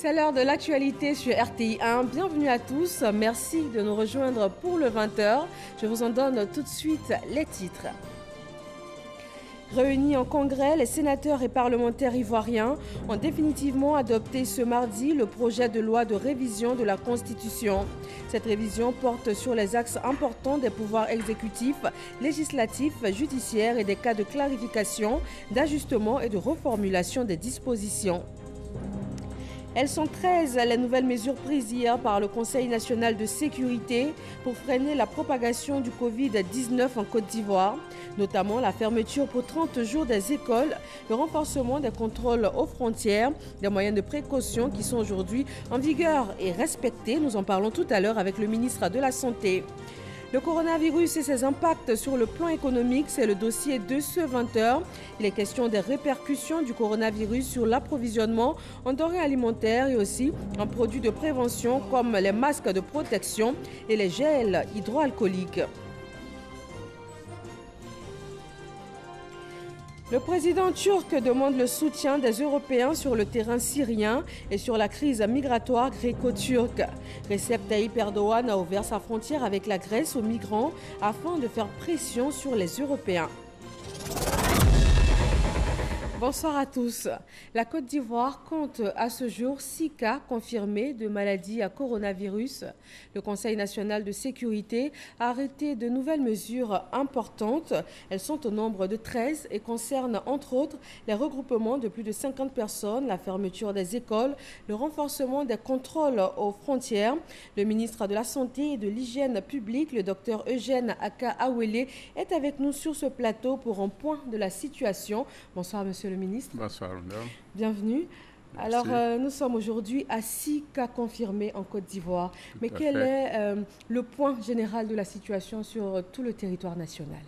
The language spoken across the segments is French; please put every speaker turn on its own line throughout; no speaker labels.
C'est l'heure de l'actualité sur RTI 1. Bienvenue à tous. Merci de nous rejoindre pour le 20h. Je vous en donne tout de suite les titres. Réunis en congrès, les sénateurs et parlementaires ivoiriens ont définitivement adopté ce mardi le projet de loi de révision de la Constitution. Cette révision porte sur les axes importants des pouvoirs exécutifs, législatifs, judiciaires et des cas de clarification, d'ajustement et de reformulation des dispositions. Elles sont 13 les nouvelles mesures prises hier par le Conseil national de sécurité pour freiner la propagation du Covid-19 en Côte d'Ivoire, notamment la fermeture pour 30 jours des écoles, le renforcement des contrôles aux frontières, des moyens de précaution qui sont aujourd'hui en vigueur et respectés. Nous en parlons tout à l'heure avec le ministre de la Santé. Le coronavirus et ses impacts sur le plan économique, c'est le dossier de ce 20h. Il est question des répercussions du coronavirus sur l'approvisionnement en denrées alimentaires et aussi en produits de prévention comme les masques de protection et les gels hydroalcooliques. Le président turc demande le soutien des Européens sur le terrain syrien et sur la crise migratoire gréco-turque. Recep Tayyip Erdogan a ouvert sa frontière avec la Grèce aux migrants afin de faire pression sur les Européens. Bonsoir à tous. La Côte d'Ivoire compte à ce jour 6 cas confirmés de maladie à coronavirus. Le Conseil national de sécurité a arrêté de nouvelles mesures importantes. Elles sont au nombre de 13 et concernent entre autres les regroupements de plus de 50 personnes, la fermeture des écoles, le renforcement des contrôles aux frontières. Le ministre de la Santé et de l'Hygiène publique, le docteur Eugène Aka Awele, est avec nous sur ce plateau pour un point de la situation. Bonsoir, monsieur le ministre.
Bonsoir, madame.
Bienvenue.
Merci.
Alors, nous sommes aujourd'hui à 6 cas confirmés en Côte d'Ivoire. Mais quel est le point général de la situation sur tout le territoire national?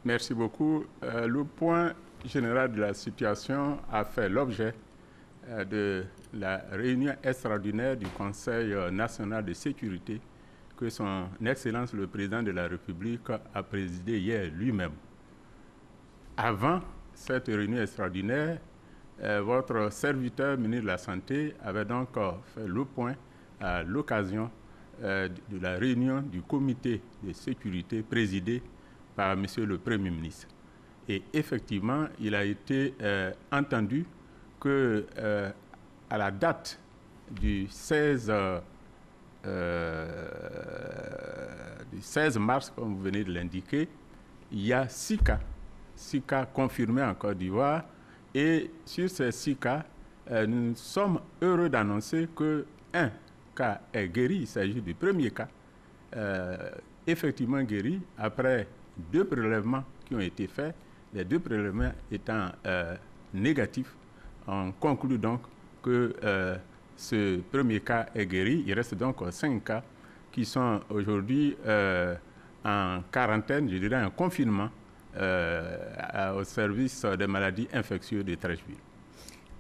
Merci beaucoup. Le point général de la situation a fait l'objet de la réunion extraordinaire du Conseil national de sécurité que son Excellence le Président de la République a présidé hier lui-même. Avant cette réunion extraordinaire, votre serviteur, ministre de la Santé, avait donc fait le point à l'occasion de la réunion du comité de sécurité présidé par M. le Premier ministre. Et effectivement, il a été entendu que à la date du 16 mars, comme vous venez de l'indiquer, il y a 6 cas confirmés en Côte d'Ivoire. Et sur ces 6 cas, nous sommes heureux d'annoncer qu'un cas est guéri. Il s'agit du premier cas, effectivement guéri, après 2 prélèvements qui ont été faits. Les 2 prélèvements étant négatifs, on conclut donc que ce premier cas est guéri. Il reste donc 5 cas qui sont aujourd'hui en quarantaine, je dirais en confinement, au service des maladies infectieuses de Treichville.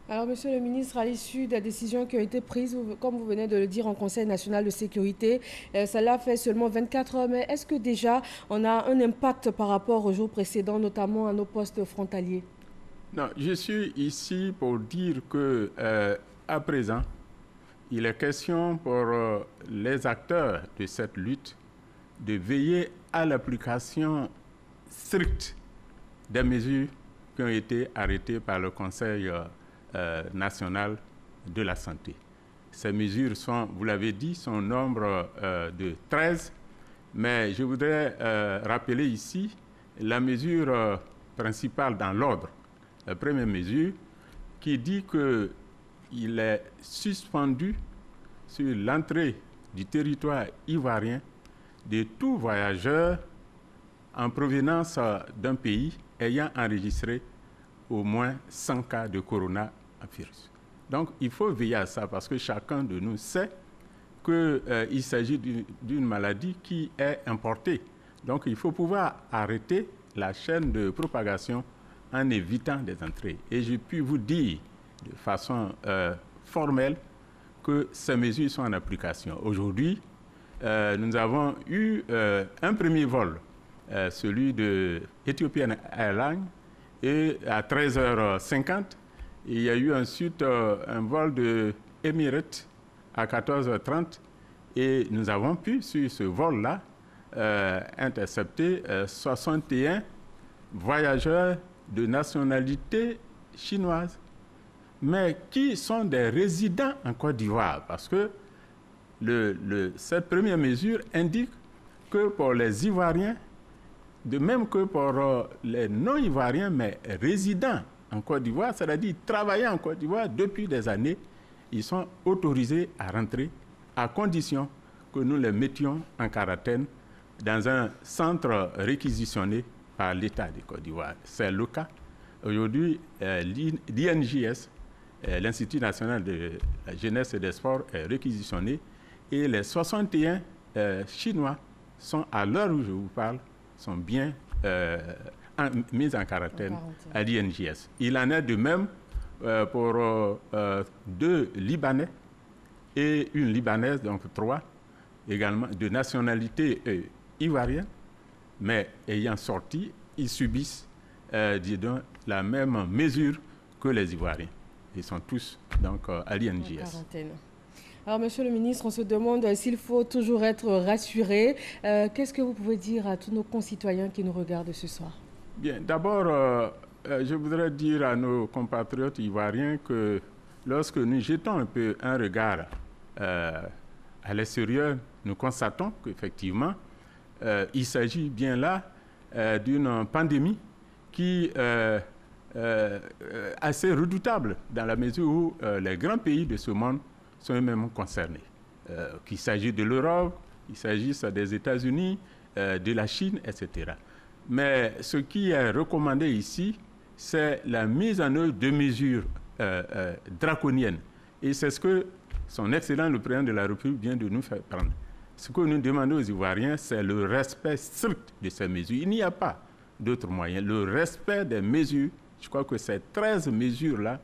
Alors, monsieur le ministre, à l'issue des décisions qui ont été prises, comme vous venez de le dire, en Conseil national de sécurité, cela fait seulement 24 heures, mais est-ce que déjà on a un impact par rapport aux jours précédents, notamment à nos postes frontaliers?
Non, je suis ici pour dire que, à présent, il est question pour les acteurs de cette lutte de veiller à l'application stricte des mesures qui ont été arrêtées par le Conseil national de la santé. Ces mesures sont, vous l'avez dit, sont au nombre de 13, mais je voudrais rappeler ici la mesure principale dans l'ordre. La première mesure qui dit qu'il est suspendu sur l'entrée du territoire ivoirien de tout voyageur en provenance d'un pays ayant enregistré au moins 100 cas de coronavirus. Donc, il faut veiller à ça parce que chacun de nous sait qu'il s'agit d'une maladie qui est importée. Donc, il faut pouvoir arrêter la chaîne de propagation en évitant des entrées. Et je puis vous dire de façon formelle que ces mesures sont en application. Aujourd'hui, nous avons eu un premier vol, celui de Ethiopian Airlines, et à 13h50, il y a eu ensuite un vol de Emirates à 14h30 et nous avons pu, sur ce vol-là, intercepter 61 voyageurs de nationalité chinoise, mais qui sont des résidents en Côte d'Ivoire, parce que cette première mesure indique que pour les Ivoiriens, de même que pour les non-Ivoiriens, mais résidents en Côte d'Ivoire, c'est-à-dire travaillant en Côte d'Ivoire depuis des années, ils sont autorisés à rentrer à condition que nous les mettions en quarantaine dans un centre réquisitionné par l'État de Côte d'Ivoire. C'est le cas. Aujourd'hui, l'INJS, l'Institut national de la jeunesse et des sports, est réquisitionné et les 61 Chinois sont, à l'heure où je vous parle, sont bien mis en quarantaine à l'INJS. Il en est de même pour 2 Libanais et une Libanaise, donc 3, également de nationalité ivoirienne, mais ayant sorti, ils subissent disons, la même mesure que les Ivoiriens. Ils sont tous donc à l'INJS.
Alors, Monsieur le ministre, on se demande s'il faut toujours être rassuré. Qu'est-ce que vous pouvez dire à tous nos concitoyens qui nous regardent ce soir?
Bien, d'abord, je voudrais dire à nos compatriotes ivoiriens que lorsque nous jetons un peu un regard à l'extérieur, nous constatons qu'effectivement, il s'agit bien là d'une pandémie qui est assez redoutable dans la mesure où les grands pays de ce monde sont eux-mêmes concernés. Qu'il s'agisse de l'Europe, qu'il s'agisse des États-Unis, de la Chine, etc. Mais ce qui est recommandé ici, c'est la mise en œuvre de mesures draconiennes. Et c'est ce que son Excellence le Président de la République vient de nous faire prendre. Ce que nous demandons aux Ivoiriens, c'est le respect strict de ces mesures. Il n'y a pas d'autres moyens. Le respect des mesures, je crois que ces 13 mesures-là,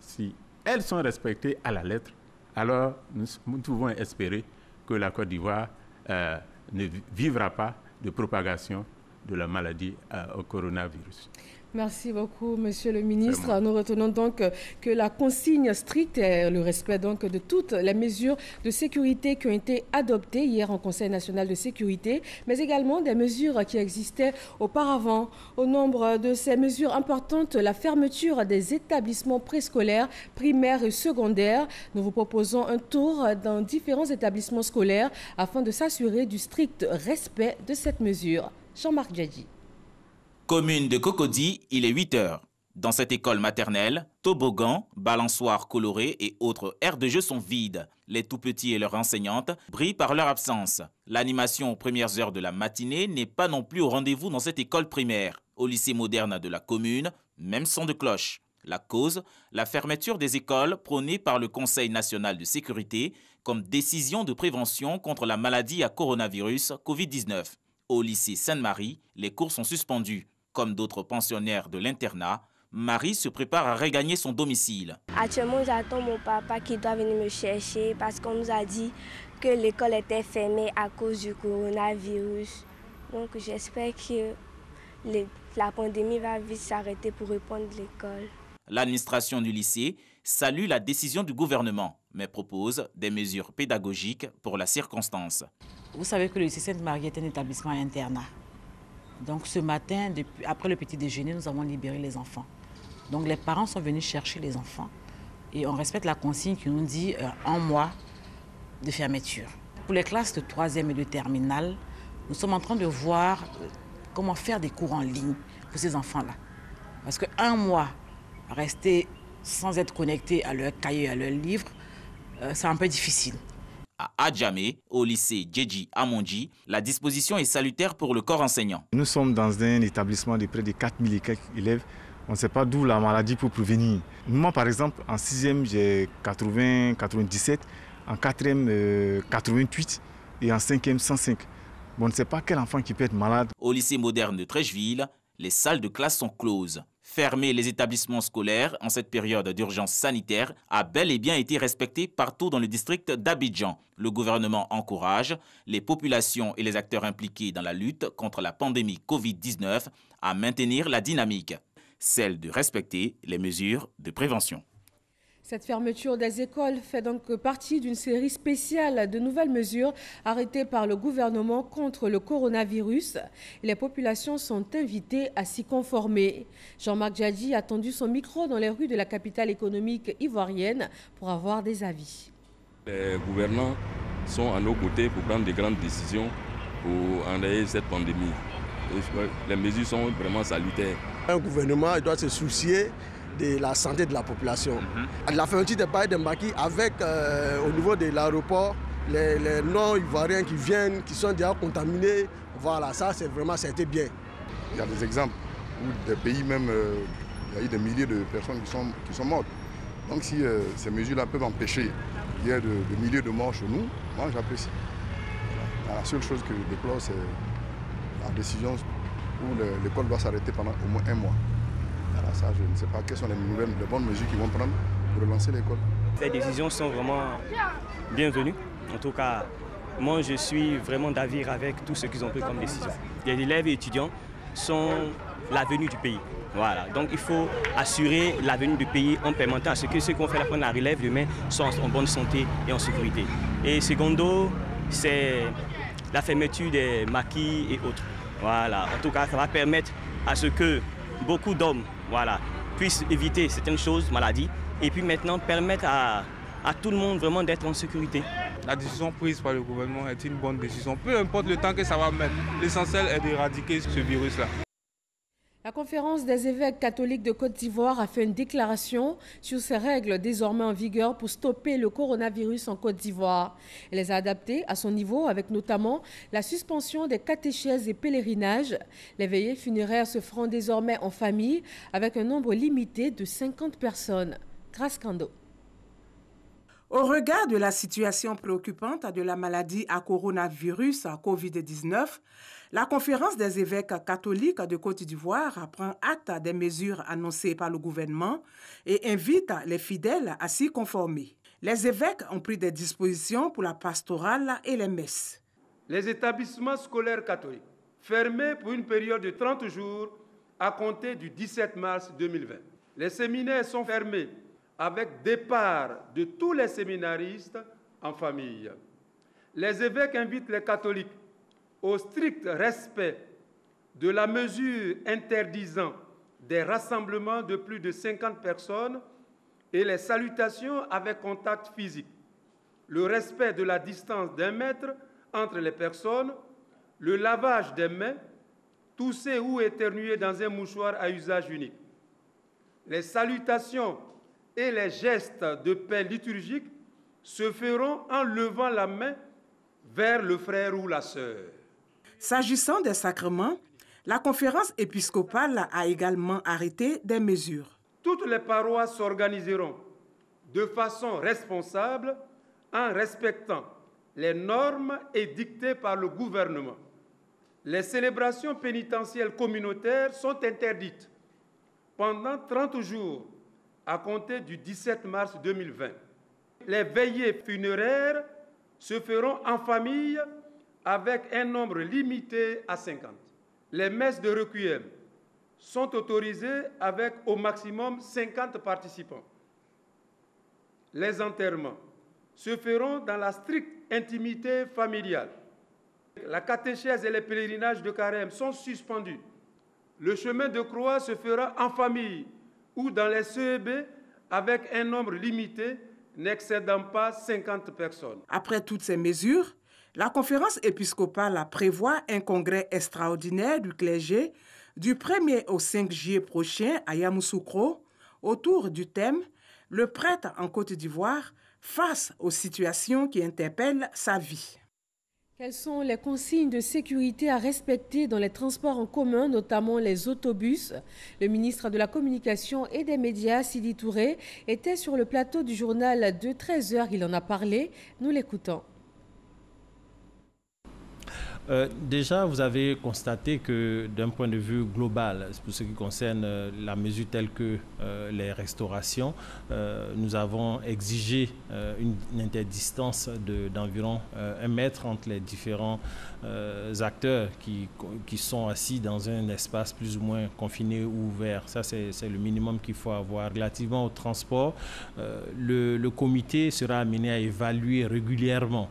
si elles sont respectées à la lettre, alors nous pouvons espérer que la Côte d'Ivoire ne vivra pas de propagation de la maladie au coronavirus.
Merci beaucoup, Monsieur le ministre. Nous retenons donc que la consigne stricte est le respect donc de toutes les mesures de sécurité qui ont été adoptées hier en Conseil national de sécurité, mais également des mesures qui existaient auparavant. Au nombre de ces mesures importantes, la fermeture des établissements préscolaires, primaires et secondaires. Nous vous proposons un tour dans différents établissements scolaires afin de s'assurer du strict respect de cette mesure. Jean-Marc Djadji.
Commune de Cocody, il est 8 heures. Dans cette école maternelle, toboggans, balançoires colorés et autres aires de jeu sont vides. Les tout-petits et leurs enseignantes brillent par leur absence. L'animation aux premières heures de la matinée n'est pas non plus au rendez-vous dans cette école primaire. Au lycée moderne de la commune, même son de cloche. La cause, la fermeture des écoles prônée par le Conseil national de sécurité comme décision de prévention contre la maladie à coronavirus Covid-19. Au lycée Sainte-Marie, les cours sont suspendus. Comme d'autres pensionnaires de l'internat, Marie se prépare à regagner son domicile.
Actuellement, j'attends mon papa qui doit venir me chercher parce qu'on nous a dit que l'école était fermée à cause du coronavirus. Donc j'espère que la pandémie va vite s'arrêter pour reprendre l'école.
L'administration du lycée salue la décision du gouvernement, mais propose des mesures pédagogiques pour la circonstance.
Vous savez que le lycée Sainte-Marie est un établissement internat. Donc ce matin, après le petit déjeuner, nous avons libéré les enfants. Donc les parents sont venus chercher les enfants et on respecte la consigne qui nous dit 1 mois de fermeture. Pour les classes de 3e et de terminale, nous sommes en train de voir comment faire des cours en ligne pour ces enfants-là. Parce que1 mois, rester sans être connecté à leur cahier et à leurs livres, c'est un peu difficile.
À Adjamé, au lycée Djedji Amondi, la disposition est salutaire pour le corps enseignant.
Nous sommes dans un établissement de près de 4000 et quelques élèves. On ne sait pas d'où la maladie peut provenir. Moi, par exemple, en 6e, j'ai 80, 97, en 4e, 88 et en 5e, 105. Bon, on ne sait pas quel enfant qui peut être malade.
Au lycée moderne de Trècheville, les salles de classe sont closes. Fermer les établissements scolaires en cette période d'urgence sanitaire a bel et bien été respecté partout dans le district d'Abidjan. Le gouvernement encourage les populations et les acteurs impliqués dans la lutte contre la pandémie Covid-19 à maintenir la dynamique, celle de respecter les mesures de prévention.
Cette fermeture des écoles fait donc partie d'une série spéciale de nouvelles mesures arrêtées par le gouvernement contre le coronavirus. Les populations sont invitées à s'y conformer. Jean-Marc Djadji a tendu son micro dans les rues de la capitale économique ivoirienne pour avoir des avis.
Les gouvernants sont à nos côtés pour prendre de grandes décisions pour enrayer cette pandémie. Les mesures sont vraiment salutaires.
Un gouvernement doit se soucier de la santé de la population. La fermeture des barrières de Mbaki avec au niveau de l'aéroport, les non-ivoiriens qui viennent, qui sont déjà contaminés, voilà, ça c'est vraiment, c'était bien.
Il y a des exemples où des pays même, il y a eu des milliers de personnes qui sont mortes. Donc si ces mesures-là peuvent empêcher qu'il y ait des milliers de morts chez nous, moi j'apprécie. Voilà. La seule chose que je déplore, c'est la décision où l'école doit s'arrêter pendant au moins 1 mois. Alors ça, je ne sais pas quelles sont les bonnes mesures qu'ils vont prendre pour relancer l'école.
Ces décisions sont vraiment bienvenues. En tout cas, moi je suis vraiment d'avis avec tout ce qu'ils ont pris comme décision. Les élèves et étudiants sont l'avenir du pays. Voilà. Donc il faut assurer l'avenir du pays en permettant à ce que ceux qui vont faire la relève demain soient en bonne santé et en sécurité. Et secondo, c'est la fermeture des maquis et autres. Voilà. En tout cas, ça va permettre à ce que beaucoup d'hommes puissent éviter certaines choses, maladies, et puis maintenant permettre à tout le monde vraiment d'être en sécurité.
La décision prise par le gouvernement est une bonne décision. Peu importe le temps que ça va mettre, l'essentiel est d'éradiquer ce virus-là.
La conférence des évêques catholiques de Côte d'Ivoire a fait une déclaration sur ces règles désormais en vigueur pour stopper le coronavirus en Côte d'Ivoire. Elle les a adaptées à son niveau avec notamment la suspension des catéchèses et pèlerinages. Les veillées funéraires se feront désormais en famille avec un nombre limité de 50 personnes. Grâce Kando.
Au regard de la situation préoccupante de la maladie à coronavirus à Covid-19, la conférence des évêques catholiques de Côte d'Ivoire prend acte des mesures annoncées par le gouvernement et invite les fidèles à s'y conformer. Les évêques ont pris des dispositions pour la pastorale et les messes.
Les établissements scolaires catholiques fermés pour une période de 30 jours à compter du 17 mars 2020. Les séminaires sont fermés avec départ de tous les séminaristes en famille. Les évêques invitent les catholiques au strict respect de la mesure interdisant des rassemblements de plus de 50 personnes et les salutations avec contact physique, le respect de la distance d'1 mètre entre les personnes, le lavage des mains, tousser ou éternuer dans un mouchoir à usage unique. Les salutations et les gestes de paix liturgique se feront en levant la main vers le frère ou la sœur.
S'agissant des sacrements, la conférence épiscopale a également arrêté des mesures.
Toutes les paroisses s'organiseront de façon responsable en respectant les normes édictées par le gouvernement. Les célébrations pénitentielles communautaires sont interdites pendant 30 jours à compter du 17 mars 2020. Les veillées funéraires se feront en famille avec un nombre limité à 50. Les messes de requiem sont autorisées avec au maximum 50 participants. Les enterrements se feront dans la stricte intimité familiale. La catéchèse et les pèlerinages de carême sont suspendus. Le chemin de croix se fera en famille ou dans les CEB avec un nombre limité n'excédant pas 50 personnes.
Après toutes ces mesures, la conférence épiscopale prévoit un congrès extraordinaire du clergé du 1er au 5 juillet prochain à Yamoussoukro autour du thème « Le prêtre en Côte d'Ivoire face aux situations qui interpellent sa vie ».
Quelles sont les consignes de sécurité à respecter dans les transports en commun, notamment les autobus? Le ministre de la Communication et des Médias, Sidi Touré, était sur le plateau du journal de 13h. Il en a parlé. Nous l'écoutons.
Déjà, vous avez constaté que d'un point de vue global, pour ce qui concerne la mesure telle que les restaurations, nous avons exigé une interdistance d'environ 1 mètre entre les différents acteurs qui sont assis dans un espace plus ou moins confiné ou ouvert. Ça, c'est le minimum qu'il faut avoir. Relativement au transport, le comité sera amené à évaluer régulièrement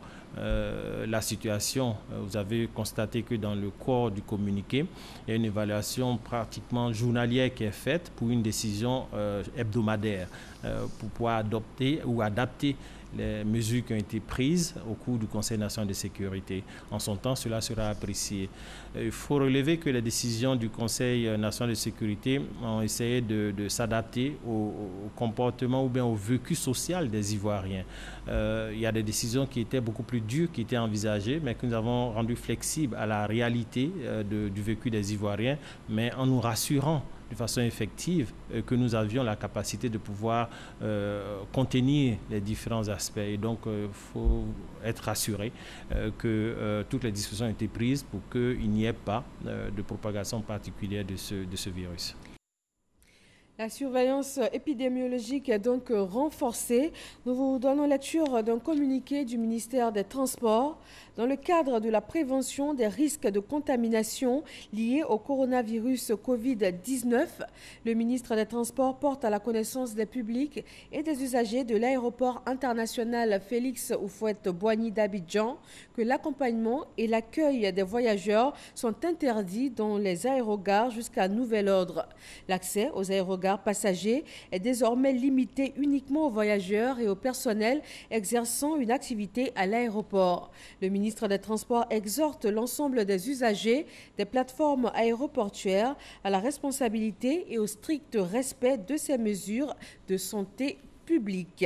la situation. Vous avez constaté que dans le corps du communiqué, il y a une évaluation pratiquement journalière qui est faite pour une décision hebdomadaire pour pouvoir adopter ou adapter les mesures qui ont été prises au cours du Conseil national de sécurité. En son temps, cela sera apprécié. Il faut relever que les décisions du Conseil national de sécurité ont essayé de s'adapter au comportement ou bien au vécu social des Ivoiriens. Il y a des décisions qui étaient beaucoup plus dures, qui étaient envisagées, mais que nous avons rendues flexibles à la réalité du vécu des Ivoiriens, mais en nous rassurant de façon effective que nous avions la capacité de pouvoir contenir les différents aspects. Et donc, il faut être rassuré que toutes les dispositions ont été prises pour qu'il n'y ait pas de propagation particulière de ce virus.
La surveillance épidémiologique est donc renforcée. Nous vous donnons lecture d'un communiqué du ministère des Transports. Dans le cadre de la prévention des risques de contamination liés au coronavirus Covid-19, le ministre des Transports porte à la connaissance des publics et des usagers de l'aéroport international Félix Houphouët-Boigny d'Abidjan que l'accompagnement et l'accueil des voyageurs sont interdits dans les aérogares jusqu'à nouvel ordre. L'accès aux aérogares passagers est désormais limité uniquement aux voyageurs et au personnel exerçant une activité à l'aéroport. Le ministre des Transports exhorte l'ensemble des usagers des plateformes aéroportuaires à la responsabilité et au strict respect de ces mesures de santé publique.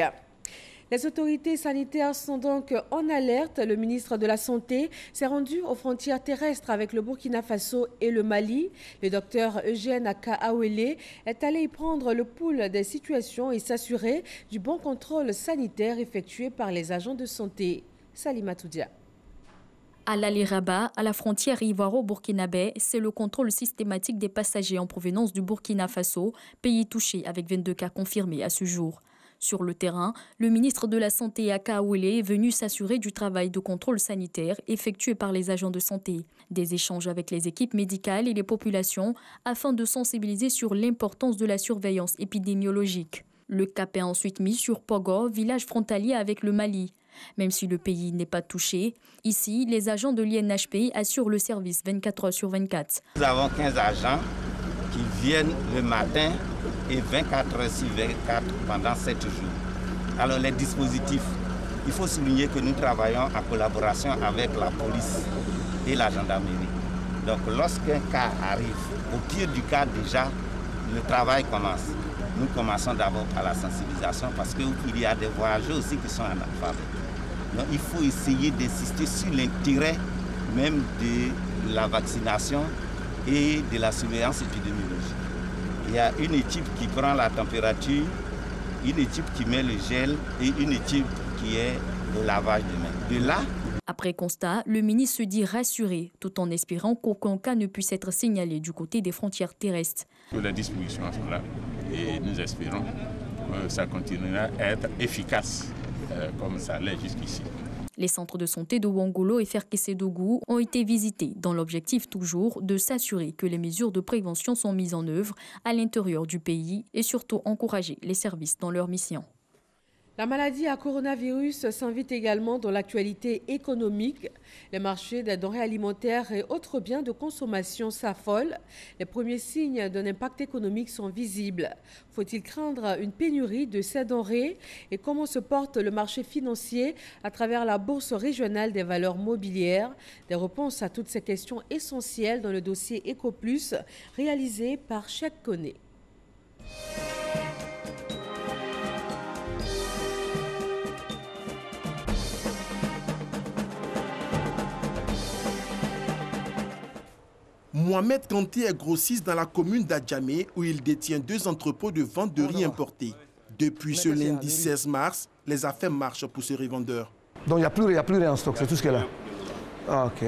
Les autorités sanitaires sont donc en alerte. Le ministre de la Santé s'est rendu aux frontières terrestres avec le Burkina Faso et le Mali. Le docteur Eugène Aka-Awele est allé y prendre le pouls des situations et s'assurer du bon contrôle sanitaire effectué par les agents de santé. Salima Toudia.
À l'Ali-Rabat, à la frontière ivoiro-burkinabé, c'est le contrôle systématique des passagers en provenance du Burkina Faso, pays touché avec 22 cas confirmés à ce jour. Sur le terrain, le ministre de la Santé Aka-Awele est venu s'assurer du travail de contrôle sanitaire effectué par les agents de santé. Des échanges avec les équipes médicales et les populations afin de sensibiliser sur l'importance de la surveillance épidémiologique. Le cap est ensuite mis sur Pogo, village frontalier avec le Mali. Même si le pays n'est pas touché, ici, les agents de l'INHP assurent le service 24 heures sur 24.
Nous avons 15 agents qui viennent le matin et 24 heures sur 24 pendant 7 jours. Alors les dispositifs, il faut souligner que nous travaillons en collaboration avec la police et la gendarmerie. Donc lorsqu'un cas arrive, au pied du cas déjà, le travail commence. Nous commençons d'abord par la sensibilisation parce qu'il y a des voyageurs aussi qui sont analphabètes. Donc il faut essayer d'insister sur l'intérêt même de la vaccination et de la surveillance épidémiologique. Il y a une équipe qui prend la température, une équipe qui met le gel et une équipe qui est le lavage de mains. De là,
après constat, le ministre se dit rassuré, tout en espérant qu'aucun cas ne puisse être signalé du côté des frontières terrestres.
Les dispositions sont là et nous espérons que ça continuera à être efficace comme ça l'est jusqu'ici.
Les centres de santé de Wongolo et Ferkessédougou ont été visités dans l'objectif toujours de s'assurer que les mesures de prévention sont mises en œuvre à l'intérieur du pays et surtout encourager les services dans leur mission.
La maladie à coronavirus s'invite également dans l'actualité économique. Les marchés des denrées alimentaires et autres biens de consommation s'affolent. Les premiers signes d'un impact économique sont visibles. Faut-il craindre une pénurie de ces denrées? Et comment se porte le marché financier à travers la bourse régionale des valeurs mobilières? Des réponses à toutes ces questions essentielles dans le dossier EcoPlus réalisé par Cheikh Koné.
Mohamed Kanté est grossiste dans la commune d'Adjamé où il détient 2 entrepôts de vente de riz importé. Depuis ce lundi 16 mars, les affaires marchent pour ce revendeur.
Donc il n'y a plus rien en stock, c'est tout ce qu'il y a là. Ah, ok.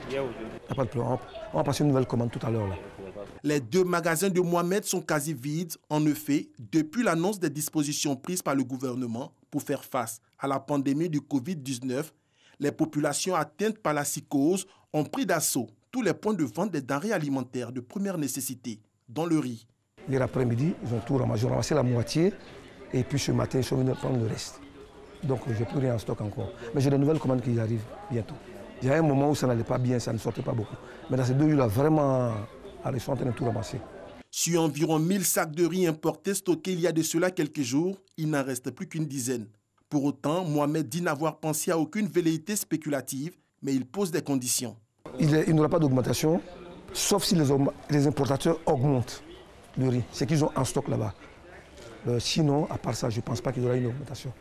Il n'y a pas de problème. On va passer une nouvelle commande tout à l'heure.
Les 2 magasins de Mohamed sont quasi vides. En effet, depuis l'annonce des dispositions prises par le gouvernement pour faire face à la pandémie du Covid-19, les populations atteintes par la psychose ont pris d'assaut tous les points de vente des denrées alimentaires de première nécessité, dont le riz.
Hier après-midi, ils ont tout ramassé. Ils ont ramassé la moitié et puis ce matin, ils sont venus prendre le reste. Donc, je n'ai plus rien en stock encore. Mais j'ai de nouvelles commandes qui arrivent bientôt. Il y a un moment où ça n'allait pas bien, ça ne sortait pas beaucoup. Mais dans ces 2 jours-là, vraiment, ils sont en train de tout ramasser.
Sur environ 1000 sacs de riz importés stockés il y a de cela quelques jours, il n'en reste plus qu'une dizaine. Pour autant, Mohamed dit n'avoir pensé à aucune velléité spéculative, mais il pose des conditions.
Il n'y aura pas d'augmentation, sauf si les importateurs augmentent le riz, ce qu'ils ont en stock là-bas. Sinon, à part ça, je ne pense pas qu'il y aura une augmentation.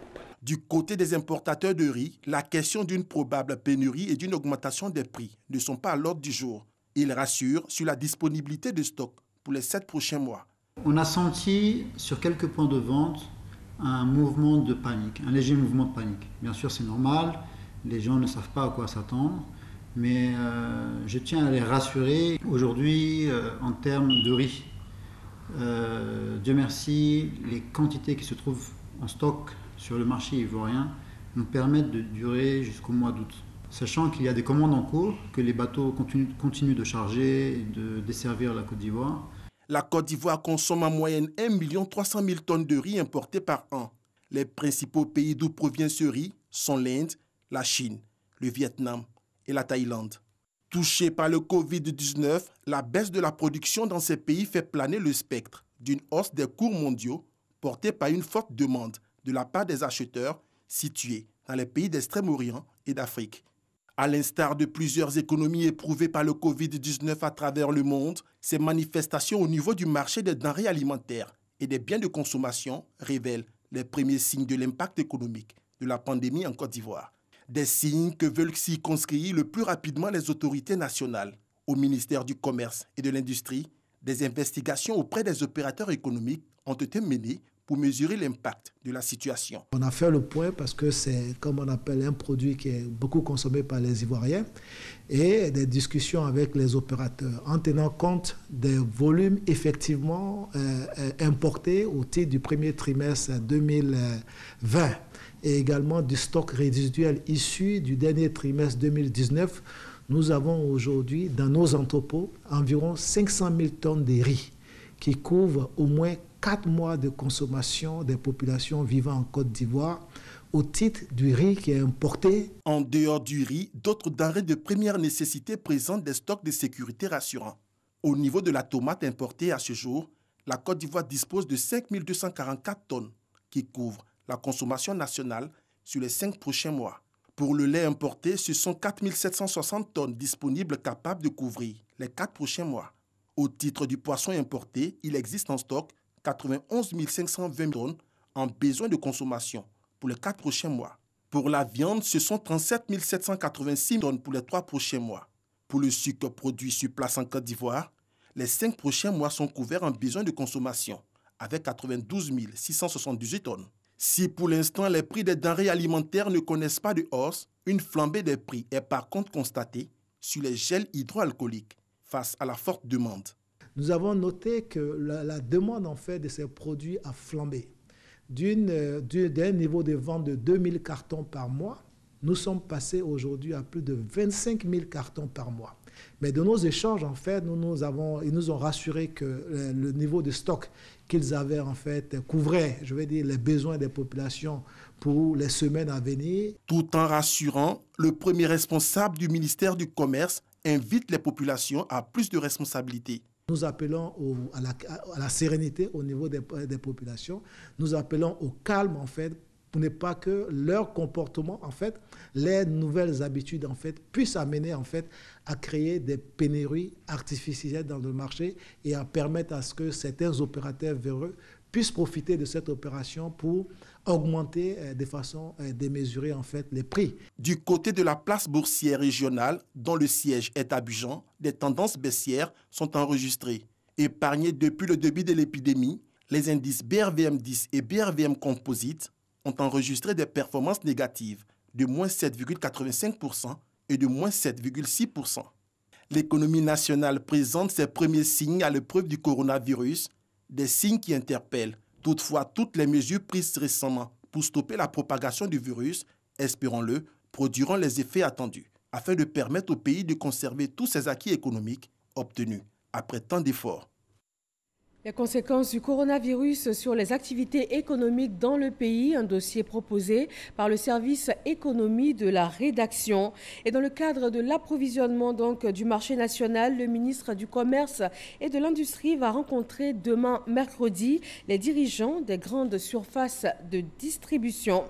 Du côté des importateurs de riz, la question d'une probable pénurie et d'une augmentation des prix ne sont pas à l'ordre du jour. Ils rassurent sur la disponibilité de stock pour les 7 prochains mois.
On a senti sur quelques points de vente un mouvement de panique, un léger mouvement de panique. Bien sûr, c'est normal, les gens ne savent pas à quoi s'attendre, mais je tiens à les rassurer. Aujourd'hui, en termes de riz, Dieu merci, les quantités qui se trouvent en stock sur le marché ivoirien nous permettent de durer jusqu'au mois d'août. Sachant qu'il y a des commandes en cours, que les bateaux continuent de charger et de desservir la Côte d'Ivoire.
La Côte d'Ivoire consomme en moyenne 1 300 000 tonnes de riz importées par an. Les principaux pays d'où provient ce riz sont l'Inde, la Chine, le Vietnam et la Thaïlande. Touchés par le Covid-19, la baisse de la production dans ces pays fait planer le spectre d'une hausse des cours mondiaux portée par une forte demande de la part des acheteurs situés dans les pays d'Extrême-Orient et d'Afrique. À l'instar de plusieurs économies éprouvées par le Covid-19 à travers le monde, ces manifestations au niveau du marché des denrées alimentaires et des biens de consommation révèlent les premiers signes de l'impact économique de la pandémie en Côte d'Ivoire. Des signes que veulent circonscrire le plus rapidement les autorités nationales. Au ministère du Commerce et de l'Industrie, des investigations auprès des opérateurs économiques ont été menées pour mesurer l'impact de la situation.
On a fait le point parce que c'est, comme on appelle, un produit qui est beaucoup consommé par les Ivoiriens et des discussions avec les opérateurs en tenant compte des volumes effectivement importés au titre du premier trimestre 2020 et également du stock résiduel issu du dernier trimestre 2019. Nous avons aujourd'hui dans nos entrepôts environ 500 000 tonnes de riz qui couvrent au moins 4 mois de consommation des populations vivant en Côte d'Ivoire au titre du riz qui est importé.
En dehors du riz, d'autres denrées de première nécessité présentent des stocks de sécurité rassurants. Au niveau de la tomate importée à ce jour, la Côte d'Ivoire dispose de 5 244 tonnes qui couvrent la consommation nationale sur les 5 prochains mois. Pour le lait importé, ce sont 4 760 tonnes disponibles capables de couvrir les 4 prochains mois. Au titre du poisson importé, il existe en stock 91 520 tonnes en besoin de consommation pour les 4 prochains mois. Pour la viande, ce sont 37 786 tonnes pour les 3 prochains mois. Pour le sucre produit sur place en Côte d'Ivoire, les 5 prochains mois sont couverts en besoin de consommation avec 92 678 tonnes. Si pour l'instant les prix des denrées alimentaires ne connaissent pas de hausse, une flambée des prix est par contre constatée sur les gels hydroalcooliques face à la forte demande.
Nous avons noté que la demande en fait de ces produits a flambé. D'un niveau de vente de 2000 cartons par mois, nous sommes passés aujourd'hui à plus de 25 000 cartons par mois. Mais de nos échanges, en fait, ils nous ont rassuré que le niveau de stock qu'ils avaient en fait couvrait, je vais dire, les besoins des populations pour les semaines à venir.
Tout en rassurant, le premier responsable du ministère du Commerce invite les populations à plus de responsabilités.
Nous appelons à la sérénité au niveau des populations. Nous appelons au calme, en fait, pour ne pas que leur comportement, en fait, les nouvelles habitudes, en fait, puissent amener, en fait, à créer des pénuries artificielles dans le marché et à permettre à ce que certains opérateurs véreux puissent profiter de cette opération pour augmenter de façon démesurée, en fait, les prix.
Du côté de la place boursière régionale, dont le siège est à Abidjan, des tendances baissières sont enregistrées. Épargnés depuis le début de l'épidémie, les indices BRVM10 et BRVM Composite ont enregistré des performances négatives de moins 7,85% et de moins 7,6%. L'économie nationale présente ses premiers signes à l'épreuve du coronavirus, des signes qui interpellent. Toutefois, toutes les mesures prises récemment pour stopper la propagation du virus, espérons-le, produiront les effets attendus, afin de permettre au pays de conserver tous ses acquis économiques obtenus après tant d'efforts.
Les conséquences du coronavirus sur les activités économiques dans le pays, un dossier proposé par le service économie de la rédaction. Et dans le cadre de l'approvisionnement du marché national, le ministre du Commerce et de l'Industrie va rencontrer demain mercredi les dirigeants des grandes surfaces de distribution.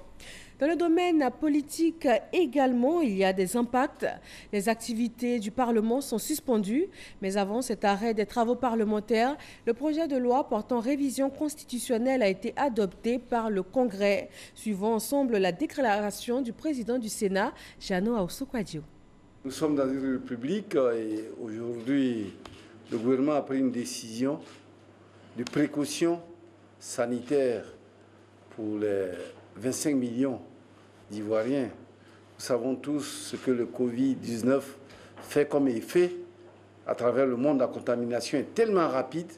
Dans le domaine politique également, il y a des impacts. Les activités du Parlement sont suspendues, mais avant cet arrêt des travaux parlementaires, le projet de loi portant révision constitutionnelle a été adopté par le Congrès. Suivons ensemble la déclaration du président du Sénat, Jeannot Ahoussou-Kouadio.
Nous sommes dans une république et aujourd'hui, le gouvernement a pris une décision de précaution sanitaire pour les 25 millions d'Ivoiriens. Nous savons tous ce que le Covid-19 fait comme effet à travers le monde. La contamination est tellement rapide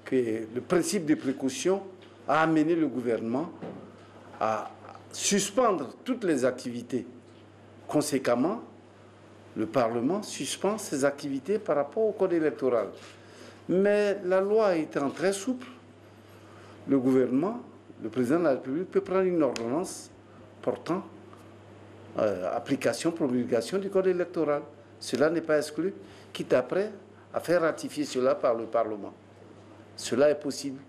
que le principe de précaution a amené le gouvernement à suspendre toutes les activités. Conséquemment, le Parlement suspend ses activités par rapport au code électoral. Mais la loi étant très souple, le gouvernement, le président de la République peut prendre une ordonnance portant application, promulgation du code électoral. Cela n'est pas exclu, quitte après à faire ratifier cela par le Parlement. Cela est possible.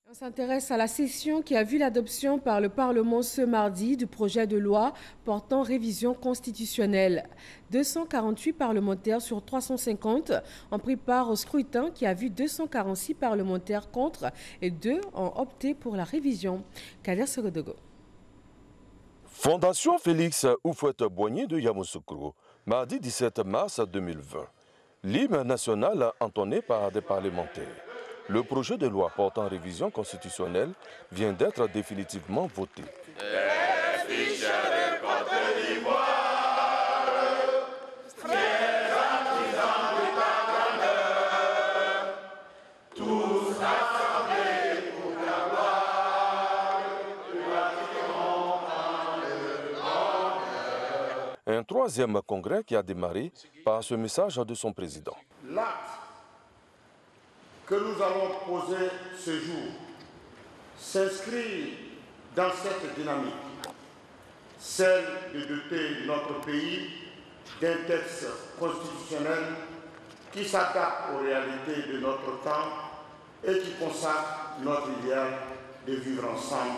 On s'intéresse à la session qui a vu l'adoption par le Parlement ce mardi du projet de loi portant révision constitutionnelle. 248 parlementaires sur 350 ont pris part au scrutin qui a vu 246 parlementaires contre et 2 ont opté pour la révision. Kader Segodogo.
Fondation Félix Houphouët-Boigny de Yamoussoukro, mardi 17 mars 2020. L'hymne national entonné par des parlementaires. Le projet de loi portant révision constitutionnelle vient d'être définitivement voté. Un troisième congrès qui a démarré par ce message de son président.
L'acte que nous allons poser ce jour s'inscrit dans cette dynamique, celle de doter notre pays d'un texte constitutionnel qui s'adapte aux réalités de notre temps et qui consacre notre idéal de vivre ensemble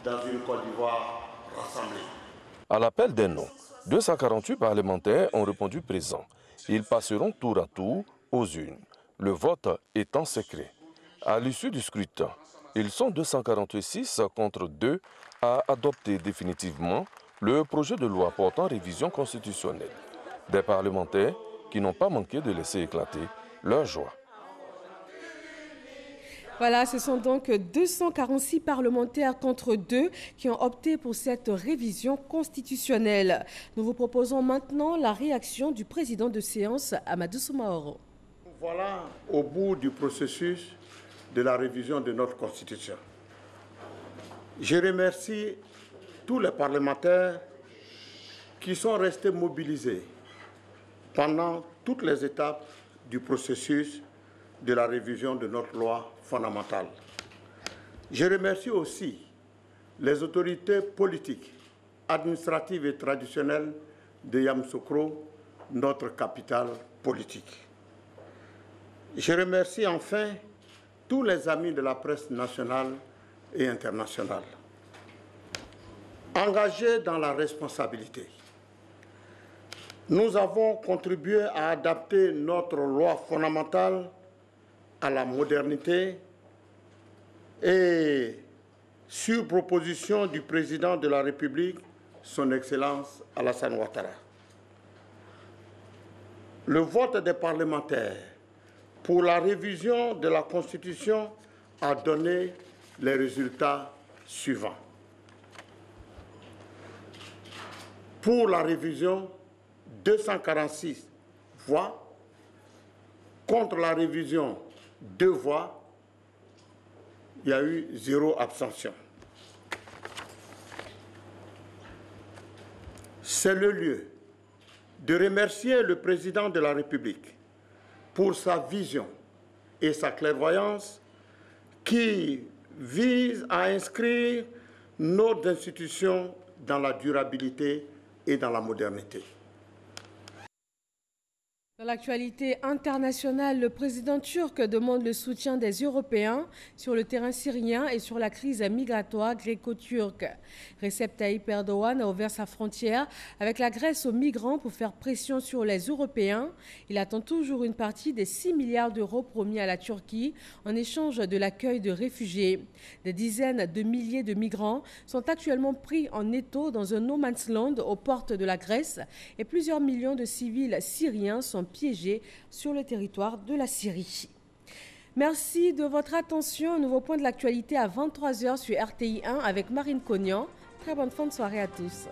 dans une Côte d'Ivoire rassemblée.
À l'appel des noms, 248 parlementaires ont répondu présents. Ils passeront tour à tour aux urnes. Le vote étant secret. À l'issue du scrutin, ils sont 246 contre 2 à adopter définitivement le projet de loi portant révision constitutionnelle. Des parlementaires qui n'ont pas manqué de laisser éclater leur joie.
Voilà, ce sont donc 246 parlementaires contre 2 qui ont opté pour cette révision constitutionnelle. Nous vous proposons maintenant la réaction du président de séance, Amadou Soumaoro.
Voilà au bout du processus de la révision de notre Constitution. Je remercie tous les parlementaires qui sont restés mobilisés pendant toutes les étapes du processus de la révision de notre loi fondamentale. Je remercie aussi les autorités politiques, administratives et traditionnelles de Yamoussoukro, notre capitale politique. Je remercie enfin tous les amis de la presse nationale et internationale. Engagés dans la responsabilité, nous avons contribué à adapter notre loi fondamentale à la modernité et, sur proposition du président de la République, son Excellence Alassane Ouattara. Le vote des parlementaires pour la révision de la Constitution a donné les résultats suivants. Pour la révision, 246 voix. Contre la révision, 2 voix. Il y a eu 0 abstention. C'est le lieu de remercier le président de la République pour sa vision et sa clairvoyance qui vise à inscrire nos institutions dans la durabilité et dans la modernité.
Dans l'actualité internationale, le président turc demande le soutien des Européens sur le terrain syrien et sur la crise migratoire gréco-turque. Recep Tayyip Erdogan a ouvert sa frontière avec la Grèce aux migrants pour faire pression sur les Européens. Il attend toujours une partie des 6 milliards d'euros promis à la Turquie en échange de l'accueil de réfugiés. Des dizaines de milliers de migrants sont actuellement pris en étau dans un no man's land aux portes de la Grèce et plusieurs millions de civils syriens sont piégés sur le territoire de la Syrie. Merci de votre attention. Nouveau point de l'actualité à 23h sur RTI 1 avec Marine Cognan. Très bonne fin de soirée à tous.